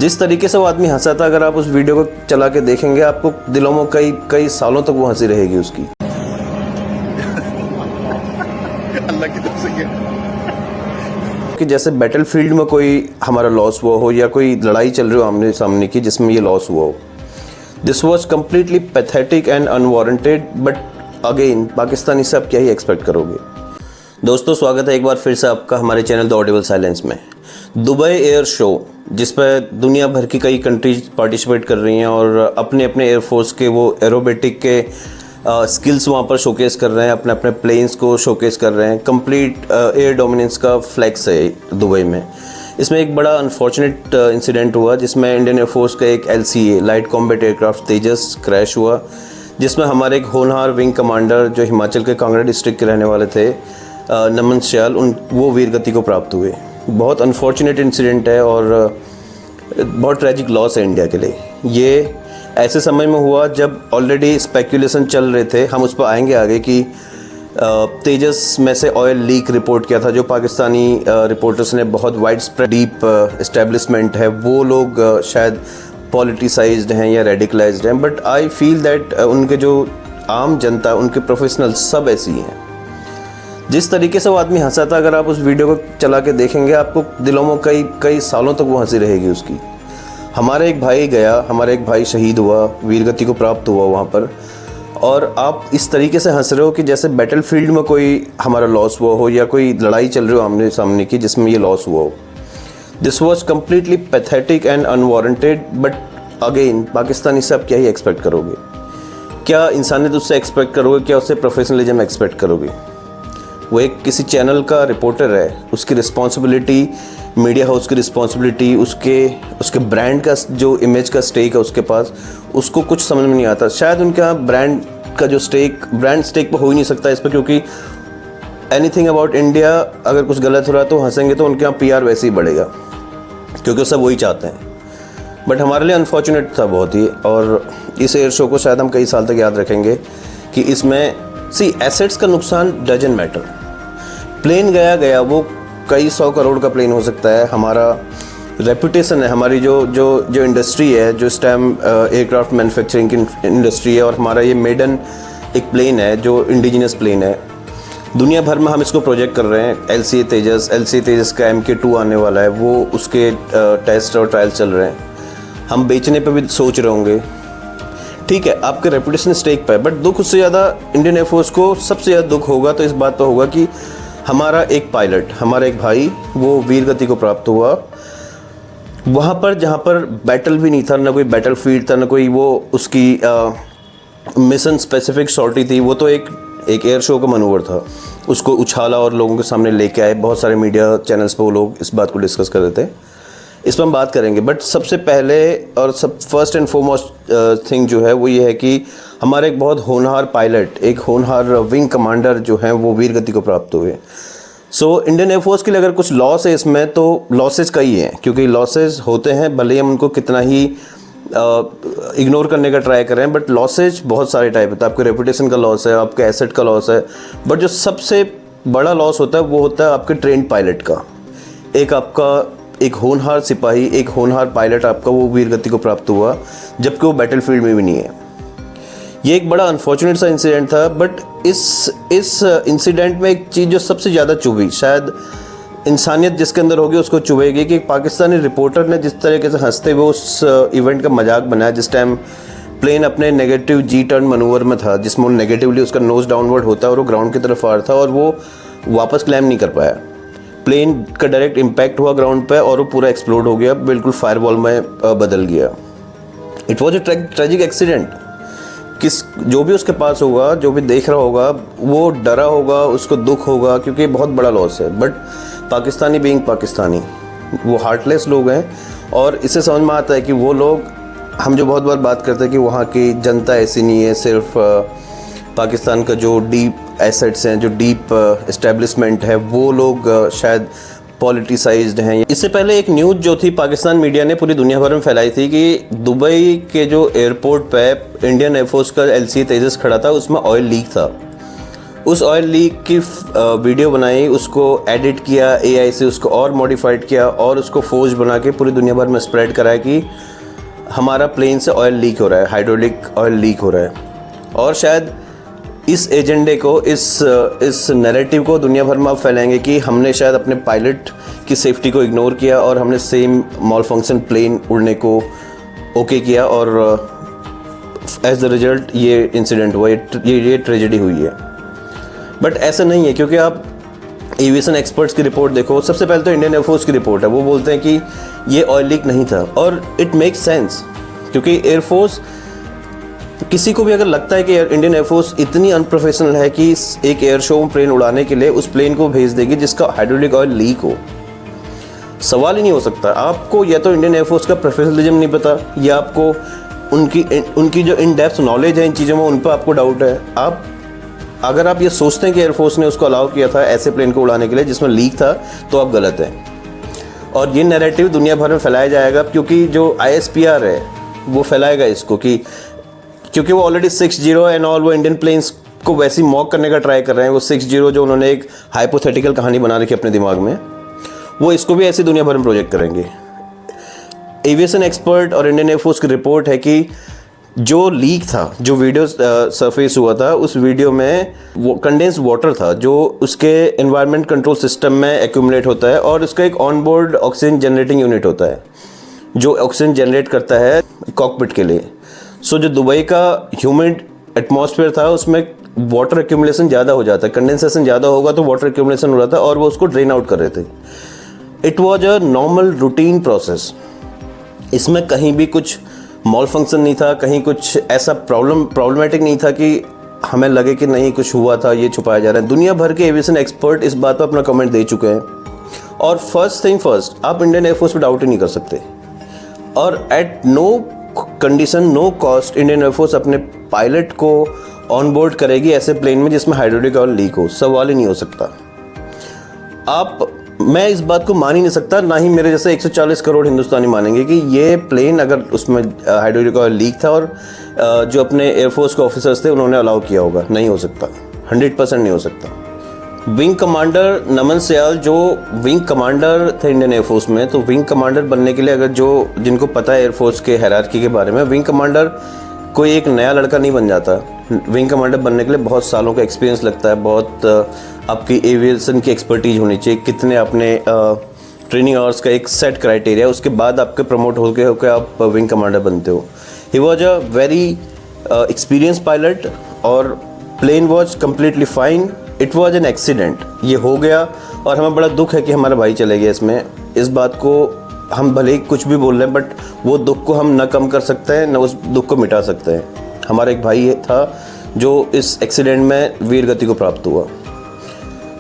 जिस तरीके से वो आदमी हंसा था, अगर आप उस वीडियो को चला के देखेंगे आपको दिलों में कई सालों तक वो हंसी रहेगी उसकी। अल्लाह की तरफ से कि जैसे बैटलफील्ड में कोई हमारा लॉस हुआ हो या कोई लड़ाई चल रही हो आमने सामने की जिसमें ये लॉस हुआ हो। This was completely pathetic and unwarranted, but again Pakistani से आप क्या ही एक्सपेक्ट करोगे। दोस्तों, स्वागत है एक बार फिर से आपका हमारे चैनल द ऑडिबल साइलेंस में। दुबई एयर शो जिस पर दुनिया भर की कई कंट्रीज पार्टिसिपेट कर रही हैं और अपने अपने एयरफोर्स के वो एरोबेटिक के स्किल्स वहाँ पर शोकेस कर रहे हैं, अपने अपने प्लेन्स को शोकेस कर रहे हैं। कंप्लीट एयर डोमिनेंस का फ्लैक्स है दुबई में। इसमें एक बड़ा अनफॉर्चुनेट इंसिडेंट हुआ जिसमें इंडियन एयरफोर्स का एक LCA लाइट कॉम्बैट एयरक्राफ्ट तेजस क्रैश हुआ, जिसमें हमारे एक होनहार विंग कमांडर जो हिमाचल के कांगड़ा डिस्ट्रिक्ट के रहने वाले थे, नमन श्याल, वो वीरगति को प्राप्त हुए। बहुत अनफॉर्चुनेट इंसिडेंट है और बहुत ट्रैजिक लॉस है इंडिया के लिए। ये ऐसे समय में हुआ जब ऑलरेडी स्पेकुलेशन चल रहे थे, हम उस पर आएंगे आगे, कि तेजस में से ऑयल लीक रिपोर्ट किया था। जो पाकिस्तानी रिपोर्टर्स ने बहुत वाइड स्प्रेड डीप एस्टेब्लिशमेंट है, वो लोग शायद पॉलिटिसाइज्ड हैं या रेडिकलाइज्ड हैं, बट आई फील दैट उनके जो आम जनता, उनके प्रोफेशनल सब ऐसी हैं। जिस तरीके से वो आदमी हंसा था, अगर आप उस वीडियो को चला के देखेंगे आपको दिलों में कई सालों तक वो हंसी रहेगी उसकी। हमारा एक भाई गया, हमारा एक भाई शहीद हुआ, वीरगति को प्राप्त हुआ वहाँ पर, और आप इस तरीके से हंस रहे हो कि जैसे बैटलफील्ड में कोई हमारा लॉस हुआ हो या कोई लड़ाई चल रही हो आमने सामने की जिसमें ये लॉस हुआ हो। This was completely pathetic and unwarranted, but again Pakistani से आप क्या ही एक्सपेक्ट करोगे। क्या इंसानियत उससे एक्सपेक्ट करोगे, क्या उससे प्रोफेशनलिज्म एक्सपेक्ट करोगे। वो एक किसी चैनल का रिपोर्टर है, उसकी रिस्पॉन्सिबिलिटी, मीडिया हाउस की रिस्पॉन्सिबिलिटी, उसके ब्रांड का जो इमेज का स्टेक है उसके पास, उसको कुछ समझ में नहीं आता। शायद उनके यहाँ ब्रांड का जो ब्रांड स्टेक पर हो ही नहीं सकता इस पर, क्योंकि एनीथिंग अबाउट इंडिया अगर कुछ गलत हो रहा है तो हंसेंगे, तो उनके यहाँ PR वैसे ही बढ़ेगा, क्योंकि सब वही चाहते हैं। बट हमारे लिए अनफॉर्चुनेट था बहुत ही, और इस एयर शो को शायद हम कई साल तक याद रखेंगे कि इसमें एसेट्स का नुकसान डजंट मैटर। प्लेन गया वो कई 100 करोड़ का प्लेन हो सकता है। हमारा रेपुटेशन है, हमारी जो इंडस्ट्री है, जो स्टैम एयरक्राफ्ट मैन्युफैक्चरिंग की इंडस्ट्री है, और हमारा ये मेडन एक प्लेन है जो इंडिजिनस प्लेन है। दुनिया भर में हम इसको प्रोजेक्ट कर रहे हैं। LCA तेजस का MK2 आने वाला है, वो उसके टेस्ट और ट्रायल चल रहे हैं। हम बेचने पे भी सोच रहे होंगे। ठीक है, आपके रेपुटेशन स्टेक पर है, बट दुख उससे ज़्यादा इंडियन एयरफोर्स को सबसे ज़्यादा दुख होगा तो इस बात पर होगा कि हमारा एक पायलट, हमारा एक भाई, वो वीरगति को प्राप्त हुआ वहाँ पर जहाँ पर बैटल भी नहीं था, ना कोई बैटल फील्ड था, ना कोई वो उसकी मिशन स्पेसिफिक सॉर्टी थी। वो तो एक एयर शो का मनोवर था, उसको उछाला और लोगों के सामने लेके आए। बहुत सारे मीडिया चैनल्स पर वो लोग इस बात को डिस्कस कर रहे थे, इस पर हम बात करेंगे। बट सबसे पहले और फर्स्ट एंड फॉरमोस्ट थिंग जो है वो ये है कि हमारे एक बहुत होनहार पायलट, एक होनहार विंग कमांडर जो हैं वो वीरगति को प्राप्त हुए। सो इंडियन एयरफोर्स के लिए अगर कुछ लॉस है इसमें, तो लॉसेज कई हैं, क्योंकि लॉसेज होते हैं, भले ही हम उनको कितना ही इग्नोर करने का ट्राई करें, बट लॉसेज बहुत सारे टाइप होता है। आपके रेपुटेशन का लॉस है, आपके एसेट का लॉस है, बट जो सबसे बड़ा लॉस होता है वो होता है आपके ट्रेंड पायलट का। एक होनहार सिपाही, एक होनहार पायलट आपका वो वीरगति को प्राप्त हुआ, जबकि वो बैटलफील्ड में भी नहीं है। ये एक बड़ा अनफॉर्चुनेट सा इंसिडेंट था, बट इस इंसिडेंट में एक चीज़ जो सबसे ज़्यादा चुभी, शायद इंसानियत जिसके अंदर होगी उसको चुभेगी, कि एक पाकिस्तानी रिपोर्टर ने जिस तरीके से हंसते हुए उस इवेंट का मजाक बनाया, जिस टाइम प्लेन अपने नेगेटिव G टर्न मनूवर में था, जिसमें नेगेटिवली उसका नोज डाउनवर्ड होता है और वो ग्राउंड की तरफ आ रहा था, और वो वापस क्लाइम नहीं कर पाया। प्लेन का डायरेक्ट इम्पैक्ट हुआ ग्राउंड पे और वो पूरा एक्सप्लोड हो गया, बिल्कुल फायरवॉल में बदल गया। It was a tragic accident. जो भी उसके पास होगा, जो भी देख रहा होगा, वो डरा होगा, उसको दुख होगा, क्योंकि बहुत बड़ा लॉस है। बट पाकिस्तानी बीइंग पाकिस्तानी, वो हार्टलेस लोग हैं, और इससे समझ में आता है कि वो लोग, हम जो बहुत बार बात करते हैं कि वहाँ की जनता ऐसी नहीं है, सिर्फ पाकिस्तान का जो डीप एसेट्स हैं, जो डीप एस्टेब्लिशमेंट है, वो लोग शायद पॉलिटिसाइज्ड हैं। इससे पहले एक न्यूज़ जो थी पाकिस्तान मीडिया ने पूरी दुनिया भर में फैलाई थी कि दुबई के जो एयरपोर्ट पे इंडियन एयरफोर्स का LCA तेजस खड़ा था, उसमें ऑयल लीक था। उस ऑयल लीक की वीडियो बनाई, उसको एडिट किया एआई से, उसको और मॉडिफाइड किया और उसको फोर्ज बना के पूरी दुनिया भर में स्प्रेड कराया कि हमारा प्लेन से ऑयल लीक हो रहा है, हाइड्रोलिक ऑयल लीक हो रहा है। और शायद इस एजेंडे को, इस नैरेटिव को दुनिया भर में आप फैलाएंगे कि हमने शायद अपने पायलट की सेफ्टी को इग्नोर किया और हमने सेम मॉल फंक्शन प्लेन उड़ने को ओके किया और एज द रिजल्ट ये इंसिडेंट हुआ, ये ट्रेजेडी हुई है। बट ऐसा नहीं है, क्योंकि आप एविएशन एक्सपर्ट्स की रिपोर्ट देखो। सबसे पहले तो इंडियन एयरफोर्स की रिपोर्ट है, वो बोलते हैं कि ये ऑयल लीक नहीं था और इट मेक्स सेंस, क्योंकि एयरफोर्स, किसी को भी अगर लगता है कि इंडियन एयरफोर्स इतनी अनप्रोफेशनल है कि एक एयर शो में प्लेन उड़ाने के लिए उस प्लेन को भेज देगी जिसका हाइड्रोलिक ऑयल लीक हो, सवाल ही नहीं हो सकता। आपको या तो इंडियन एयरफोर्स का प्रोफेशनलिज्म नहीं पता, या आपको उनकी जो इन डेप्थ नॉलेज है इन चीज़ों में, उन पर आपको डाउट है। अगर आप ये सोचते हैं कि एयरफोर्स ने उसको अलाउ किया था ऐसे प्लेन को उड़ाने के लिए जिसमें लीक था, तो आप गलत हैं। और ये नैरेटिव दुनिया भर में फैलाया जाएगा, क्योंकि जो ISPR है वो फैलाएगा इसको कि क्योंकि वो ऑलरेडी 60 एंड ऑल, वो इंडियन प्लेन्स को वैसे ही मॉक करने का ट्राई कर रहे हैं। वो 60 जो उन्होंने एक हाइपोथेटिकल कहानी बना रखी अपने दिमाग में, वो इसको भी ऐसी दुनिया भर में प्रोजेक्ट करेंगे। एविएशन एक्सपर्ट और इंडियन एयरफोर्स की रिपोर्ट है कि जो लीक था, जो वीडियो सरफेस हुआ था, उस वीडियो में वो कंडेंस्ड वाटर था जो उसके एनवायरनमेंट कंट्रोल सिस्टम में एक्यूमुलेट होता है, और उसका एक on board oxygen generating unit होता है जो ऑक्सीजन जनरेट करता है कॉकपिट के लिए। सो जो दुबई का ह्यूमिड एटमॉस्फेयर था उसमें वाटर एक्यूमुलेशन ज़्यादा हो जाता है, कंडेंसेशन ज़्यादा होगा तो वाटर एक्यूमुलेशन हो रहा था और वो उसको ड्रेन आउट कर रहे थे। It was a normal routine process, इसमें कहीं भी कुछ मॉल फंक्शन नहीं था, कहीं कुछ ऐसा प्रॉब्लमेटिक नहीं था कि हमें लगे कि नहीं कुछ हुआ था, ये छुपाया जा रहा है। दुनिया भर के एविएशन एक्सपर्ट इस बात पर अपना कमेंट दे चुके हैं। और फर्स्ट थिंग फर्स्ट, आप इंडियन एयरफोर्स पर डाउट ही नहीं कर सकते, और at no condition, no cost Indian air force अपने पायलट को ऑन बोर्ड करेगी ऐसे प्लेन में जिसमें हाइड्रोलिक ऑयल लीक हो, सवाल ही नहीं हो सकता। मैं इस बात को मान ही नहीं सकता, ना ही मेरे जैसे 140 करोड़ हिंदुस्तानी मानेंगे कि ये प्लेन अगर उसमें हाइड्रोलिक ऑयल लीक था और जो अपने एयरफोर्स के ऑफिसर्स थे उन्होंने अलाउ किया होगा। नहीं हो सकता, 100% नहीं हो सकता। विंग कमांडर नमन सयाल जो विंग कमांडर थे इंडियन एयरफोर्स में, तो विंग कमांडर बनने के लिए अगर जिनको पता है एयरफोर्स के हायरार्की के बारे में, विंग कमांडर कोई एक नया लड़का नहीं बन जाता। विंग कमांडर बनने के लिए बहुत सालों का एक्सपीरियंस लगता है, बहुत आपकी एविएशन की एक्सपर्टीज होनी चाहिए, कितने आपने ट्रेनिंग आवर्स का एक सेट क्राइटेरिया, उसके बाद आपके प्रमोट होकर आप विंग कमांडर बनते हो। He was a very experience pilot और plane was completely fine. It was an accident, ये हो गया और हमें बड़ा दुख है कि हमारा भाई चले गया इसमें। इस बात को हम भले ही कुछ भी बोल रहे हैं, बट वो दुख को हम न कम कर सकते हैं न उस दुख को मिटा सकते हैं। हमारा एक भाई था जो इस एक्सीडेंट में वीर गति को प्राप्त हुआ।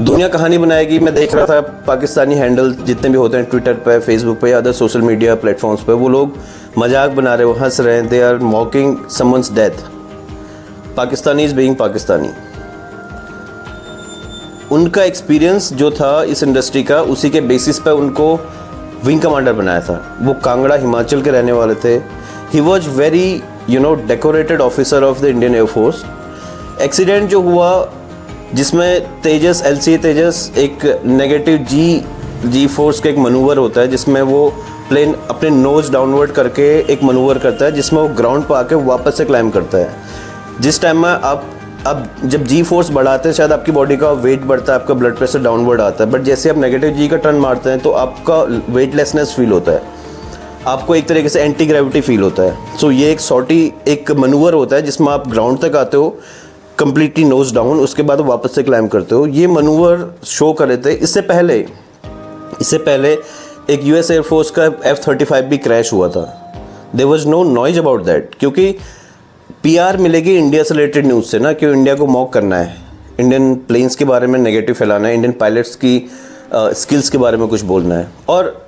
दुनिया कहानी बनाएगी। मैं देख रहा था पाकिस्तानी हैंडल जितने भी होते हैं ट्विटर पे, फेसबुक पे या अदर सोशल मीडिया प्लेटफॉर्म्स पे, वो लोग मजाक बना रहे, वो हंस रहे हैं, they are mocking someone's death. Pakistanis being Pakistani, उनका एक्सपीरियंस जो था इस इंडस्ट्री का, उसी के बेसिस पे उनको विंग कमांडर बनाया था। वो कांगड़ा हिमाचल के रहने वाले थे। He was very decorated officer of the Indian air force. Accident जो हुआ जिसमें तेजस, LCA तेजस, एक नेगेटिव जी फोर्स का एक मनूवर होता है जिसमें वो प्लेन अपने नोज डाउनवर्ड करके एक मनूवर करता है जिसमें वो ग्राउंड पर आके वापस से क्लाइम करता है। जिस टाइम में आप जब जी फोर्स बढ़ाते हैं शायद आपकी बॉडी का वेट बढ़ता है, आपका ब्लड प्रेशर डाउनवर्ड आता है, बट जैसे आप नेगेटिव जी का टर्न मारते हैं तो आपका वेटलेसनेस फील होता है, आपको एक तरीके से एंटी ग्रेविटी फील होता है। सो ये एक सॉर्टी एक मनूवर होता है जिसमें आप ग्राउंड तक आते हो कम्प्लीटली नोज डाउन, उसके बाद वापस से क्लाइम करते हो। ये मनूवर शो कर रहे थे। इससे पहले एक US एयरफोर्स का F-35 भी क्रैश हुआ था। There was no noise about that, क्योंकि PR मिलेगी इंडिया से रिलेटेड न्यूज़ से ना, क्यों इंडिया को मॉक करना है, इंडियन प्लेन्स के बारे में नेगेटिव फैलाना है, इंडियन पायलट्स की स्किल्स के बारे में कुछ बोलना है, और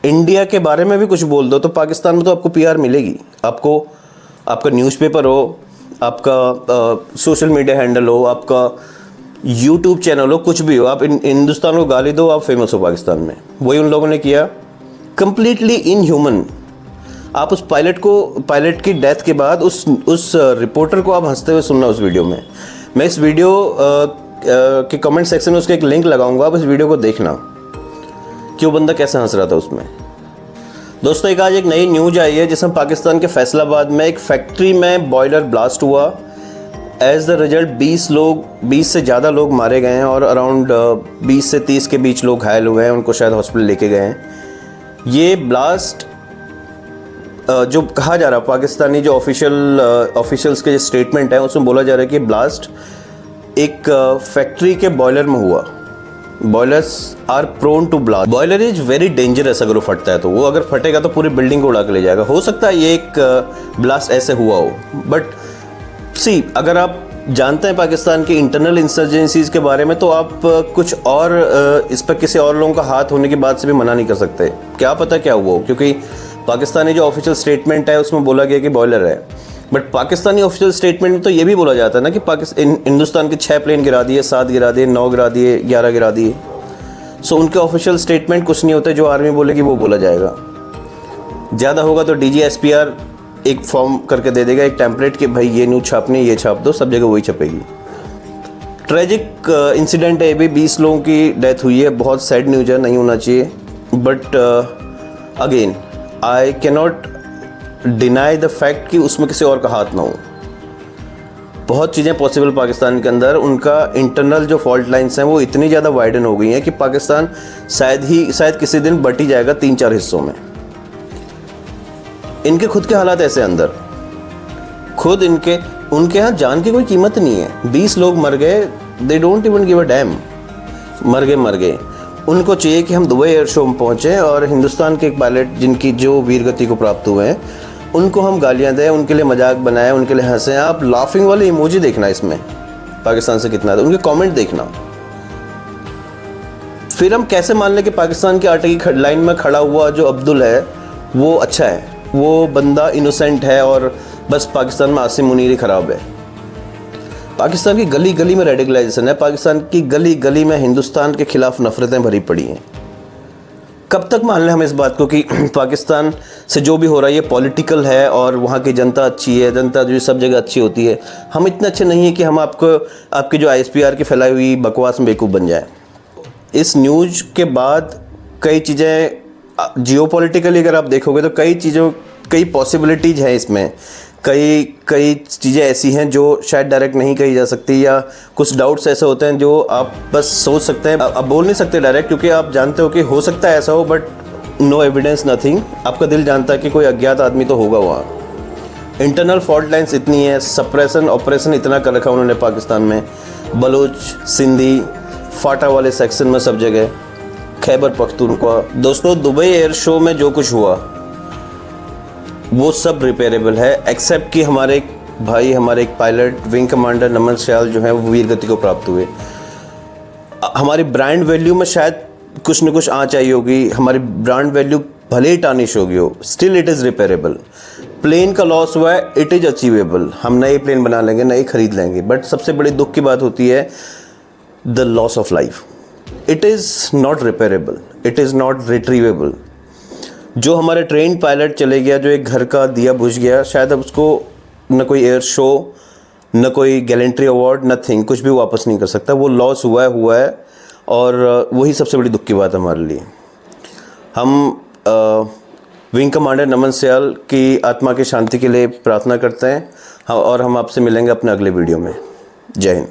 इंडिया के बारे में भी कुछ बोल दो तो पाकिस्तान में तो आपको PR मिलेगी। आपको आपका न्यूज़पेपर हो, आपका सोशल मीडिया हैंडल हो, आपका YouTube चैनल हो, कुछ भी हो, आप हिंदुस्तान को गाली दो, आप फेमस हो पाकिस्तान में। वही उन लोगों ने किया, कंप्लीटली इनह्यूमन। आप उस पायलट की डेथ के बाद उस रिपोर्टर को आप हंसते हुए सुनना उस वीडियो में। मैं इस वीडियो के कमेंट सेक्शन में उसका एक लिंक लगाऊंगा, आप इस वीडियो को देखना कि वो बंदा कैसे हंस रहा था उसमें। दोस्तों आज एक नई न्यूज आई है जिसमें पाकिस्तान के फैसलाबाद में एक फैक्ट्री में बॉयलर ब्लास्ट हुआ। एज द रिजल्ट 20 से ज़्यादा लोग मारे गए हैं और अराउंड 20 से 30 के बीच लोग घायल हुए हैं, उनको शायद हॉस्पिटल लेके गए हैं। ये ब्लास्ट जो कहा जा रहा है, पाकिस्तानी जो ऑफिशियल्स के जो स्टेटमेंट है उसमें बोला जा रहा है कि ब्लास्ट एक फैक्ट्री के बॉयलर में हुआ। Boilers are prone to blast. Boiler is very dangerous, अगर वो फटता है तो वो अगर फटेगा तो पूरी बिल्डिंग को उड़ा के ले जाएगा। हो सकता है ये एक ब्लास्ट ऐसे हुआ हो, बट सी अगर आप जानते हैं पाकिस्तान की इंटरनल इंसर्जेंसीज के बारे में तो आप कुछ और इस पर किसी और लोगों का हाथ होने की बात से भी मना नहीं कर सकते। क्या पता क्या हुआ हो, क्योंकि पाकिस्तानी जो ऑफिशियल स्टेटमेंट है उसमें बोला गया कि बॉयलर है, बट पाकिस्तानी ऑफिशियल स्टेटमेंट में तो ये भी बोला जाता है ना कि हिंदुस्तान के 6 प्लेन गिरा दिए, 7 गिरा दिए, 9 गिरा दिए, 11 गिरा दिए। सो उनके ऑफिशियल स्टेटमेंट कुछ नहीं होते, जो आर्मी बोलेगी वो बोला जाएगा। ज़्यादा होगा तो DGSPR एक फॉर्म करके दे देगा, एक टेम्पलेट कि भाई ये न्यूज़ छापनी, ये छाप दो, सब जगह वही छपेगी। ट्रेजिक इंसिडेंट है ये भी, 20 लोगों की डेथ हुई है, बहुत सैड न्यूज़ है, नहीं होना चाहिए। But again I cannot deny the fact कि उसमें किसी और का हाथ ना हो। बहुत चीज़ें पॉसिबल पाकिस्तान के अंदर, उनका इंटरनल जो फॉल्ट लाइन्स हैं वो इतनी ज़्यादा वाइडन हो गई हैं कि पाकिस्तान शायद किसी दिन बट ही जाएगा 3-4 हिस्सों में। इनके खुद के हालात ऐसे अंदर, खुद उनके यहाँ जान की कोई कीमत नहीं है। 20 लोग मर गए, they don't even give a dam, मर गए। उनको चाहिए कि हम दुबई एयर शो में पहुँचें और हिंदुस्तान के एक पायलट जिनकी जो वीरगति को प्राप्त हुए हैं उनको हम गालियाँ दें, उनके लिए मजाक बनाएं, उनके लिए हंसें। आप लाफिंग वाले इमोजी देखना इसमें पाकिस्तान से कितना है, उनके कमेंट देखना। फिर हम कैसे मान लें कि पाकिस्तान के आटे की लाइन में खड़ा हुआ जो अब्दुल है वो अच्छा है, वो बंदा इनोसेंट है और बस पाकिस्तान में आसिम मुनीर ही ख़राब है। पाकिस्तान की गली गली में रेडिकलाइजेशन है, पाकिस्तान की गली गली में हिंदुस्तान के खिलाफ नफरतें भरी पड़ी हैं। कब तक मान लें हम इस बात को कि पाकिस्तान से जो भी हो रहा है ये पॉलिटिकल है और वहाँ की जनता अच्छी है, जनता जो सब जगह अच्छी होती है। हम इतने अच्छे नहीं हैं कि हम आपकी जो ISPR की फैलाई हुई बकवास में बेवकूफ़ बन जाए। इस न्यूज़ के बाद कई चीज़ें जियोपॉलिटिकली अगर आप देखोगे तो कई पॉसिबिलिटीज़ हैं इसमें। कई चीज़ें ऐसी हैं जो शायद डायरेक्ट नहीं कही जा सकती, या कुछ डाउट्स ऐसे होते हैं जो आप बस सोच सकते हैं, आप बोल नहीं सकते डायरेक्ट, क्योंकि आप जानते हो कि हो सकता है ऐसा हो, बट नो एविडेंस नथिंग। आपका दिल जानता है कि कोई अज्ञात आदमी तो होगा वहाँ। इंटरनल फॉल्ट लाइन्स इतनी है, सप्रेशन ऑपरेशन इतना कर रखा उन्होंने पाकिस्तान में, बलोच, सिंधी, फाटा वाले सेक्शन में सब जगह, खैबर पख्तूनख्वा। दोस्तों दुबई एयर शो में जो कुछ हुआ वो सब रिपेयरेबल है, एक्सेप्ट कि हमारे एक पायलट विंग कमांडर नमन सयाल जो है वो वीरगति को प्राप्त हुए। हमारी ब्रांड वैल्यू में शायद कुछ न कुछ आँच आई होगी, हमारी ब्रांड वैल्यू भले ही टार्निश होगी हो, still it is repairable. Plane का लॉस हुआ है, इट इज़ अचीवेबल, हम नए प्लेन बना लेंगे, नए खरीद लेंगे। बट सबसे बड़ी दुख की बात होती है the loss of life. It is not repairable, it is not retrievable. जो हमारे ट्रेन पायलट चले गया, जो एक घर का दिया बुझ गया, शायद अब उसको न कोई एयर शो, न कोई गैलेंट्री अवार्ड, नथिंग, कुछ भी वापस नहीं कर सकता। वो लॉस हुआ है और वही सबसे बड़ी दुख की बात है हमारे लिए। हम विंग कमांडर नमन सयाल की आत्मा की शांति के लिए प्रार्थना करते हैं और हम आपसे मिलेंगे अपने अगले वीडियो में। जय हिंद।